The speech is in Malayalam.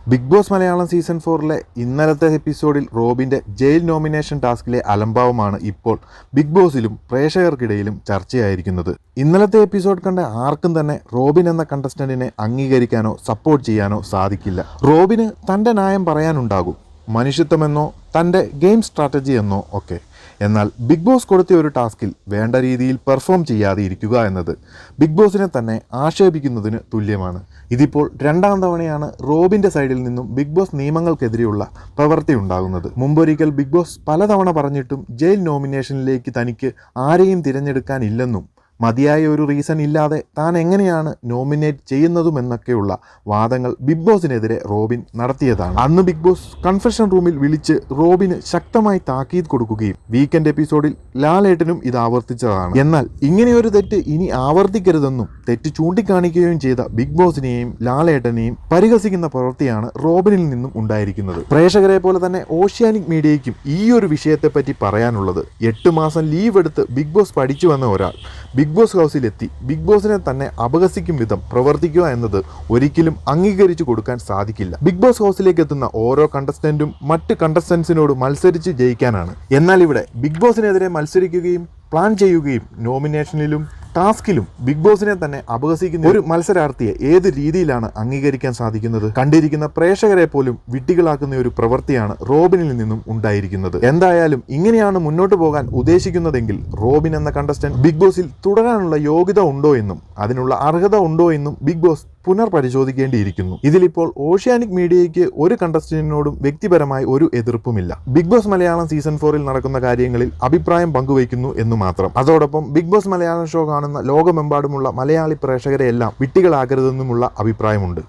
ബിഗ് ബോസ് മലയാളം സീസൺ 4-ലെ ഇന്നലത്തെ എപ്പിസോഡിൽ റോബിൻ്റെ ജയിൽ നോമിനേഷൻ ടാസ്കിലെ അലംഭാവമാണ് ഇപ്പോൾ ബിഗ് ബോസിലും പ്രേക്ഷകർക്കിടയിലും ചർച്ചയായിരിക്കുന്നത്. ഇന്നലത്തെ എപ്പിസോഡ് കണ്ട ആർക്കും തന്നെ റോബിൻ എന്ന കണ്ടസ്റ്റന്റിനെ അംഗീകരിക്കാനോ സപ്പോർട്ട് ചെയ്യാനോ സാധിക്കില്ല. റോബിന് തൻ്റെ ന്യായം പറയാനുണ്ടാകും, മനുഷ്യത്വമെന്നോ തൻ്റെ ഗെയിം സ്ട്രാറ്റജി എന്നോ ഒക്കെ. എന്നാൽ ബിഗ് ബോസ് കൊടുത്ത ഒരു ടാസ്കിൽ വേണ്ട രീതിയിൽ പെർഫോം ചെയ്യാതെ ഇരിക്കുക എന്നത് ബിഗ് ബോസിനെ തന്നെ ആക്ഷേപിക്കുന്നതിന് തുല്യമാണ്. ഇതിപ്പോൾ രണ്ടാം തവണയാണ് റോബിൻ്റെ സൈഡിൽ നിന്നും ബിഗ് ബോസ് നിയമങ്ങൾക്കെതിരെയുള്ള പ്രവൃത്തി ഉണ്ടാകുന്നത്. മുമ്പൊരിക്കൽ ബിഗ് ബോസ് പലതവണ പറഞ്ഞിട്ടും ജയിൽ നോമിനേഷനിലേക്ക് തനിക്ക് ആരെയും തിരഞ്ഞെടുക്കാനില്ലെന്നും മതിയായ ഒരു റീസൺ ഇല്ലാതെ താൻ എങ്ങനെയാണ് നോമിനേറ്റ് ചെയ്യുന്നതുമെന്നൊക്കെയുള്ള വാദങ്ങൾ ബിഗ് ബോസിനെതിരെ റോബിൻ നടത്തിയതാണ്. അന്ന് ബിഗ് ബോസ് കൺഫെഷൻ റൂമിൽ വിളിച്ച് റോബിന് ശക്തമായി താക്കീത് കൊടുക്കുകയും വീക്കെൻഡ് എപ്പിസോഡിൽ ലാലേട്ടനും ഇത് ആവർത്തിച്ചതാണ്. എന്നാൽ ഇങ്ങനെയൊരു തെറ്റ് ഇനി ആവർത്തിക്കരുതെന്നും തെറ്റ് ചൂണ്ടിക്കാണിക്കുകയും ചെയ്ത ബിഗ് ബോസിനെയും ലാലേട്ടനെയും പരിഹസിക്കുന്ന പ്രവൃത്തിയാണ് റോബിനിൽ നിന്നും ഉണ്ടായിരിക്കുന്നത്. പ്രേക്ഷകരെ പോലെ തന്നെ ഓഷ്യാനിക് മീഡിയയ്ക്കും ഈ ഒരു വിഷയത്തെപ്പറ്റി പറയാനുള്ളത്, 8 മാസം ലീവ് എടുത്ത് ബിഗ് ബോസ് പഠിച്ചു വന്ന ഒരാൾ ബിഗ് ബോസ് ഹൗസിലെത്തി ബിഗ് ബോസിനെ തന്നെ അപഹസിക്കും വിധം പ്രവർത്തിക്കുക എന്നത് ഒരിക്കലും അംഗീകരിച്ചു കൊടുക്കാൻ സാധിക്കില്ല. ബിഗ് ബോസ് ഹൗസിലേക്ക് എത്തുന്ന ഓരോ കണ്ടസ്റ്റന്റും മറ്റ് കണ്ടസ്റ്റൻസിനോട് മത്സരിച്ച് ജയിക്കാനാണ്. എന്നാൽ ഇവിടെ ബിഗ് ബോസിനെതിരെ മത്സരിക്കുകയും പ്ലാൻ ചെയ്യുകയും നോമിനേഷനിലും ടാസ്കിലും ബിഗ് ബോസിനെ തന്നെ അപഹസിക്കുന്ന ഒരു മത്സരാർത്ഥിയെ ഏത് രീതിയിലാണ് അംഗീകരിക്കാൻ സാധിക്കുന്നത്? കണ്ടിരിക്കുന്ന പ്രേക്ഷകരെ പോലും വിഡ്ഢികളാക്കുന്ന ഒരു പ്രവൃത്തിയാണ് റോബിനിൽ നിന്നും ഉണ്ടായിരിക്കുന്നത്. എന്തായാലും ഇങ്ങനെയാണ് മുന്നോട്ട് പോകാൻ ഉദ്ദേശിക്കുന്നതെങ്കിൽ റോബിൻ എന്ന കണ്ടസ്റ്റന്റ് ബിഗ് ബോസിൽ തുടരാനുള്ള യോഗ്യത ഉണ്ടോ എന്നും അതിനുള്ള അർഹത ഉണ്ടോ എന്നും ബിഗ് ബോസ് പുനർപരിശോധിക്കേണ്ടിയിരിക്കുന്നു. ഇതിലിപ്പോൾ ഓഷ്യാനിക് മീഡിയയ്ക്ക് ഒരു കണ്ടസ്റ്റന്റിനോടും വ്യക്തിപരമായി ഒരു എതിർപ്പുമില്ല. ബിഗ് ബോസ് മലയാളം സീസൺ 4-ൽ നടക്കുന്ന കാര്യങ്ങളിൽ അഭിപ്രായം പങ്കുവയ്ക്കുന്നു എന്ന് മാത്രം. അതോടൊപ്പം ബിഗ് ബോസ് മലയാളം ഷോ കാണുന്ന ലോകമെമ്പാടുമുള്ള മലയാളി പ്രേക്ഷകരെ എല്ലാം വിഡ്ഢികളാകരുതെന്നുമുള്ള അഭിപ്രായമുണ്ട്.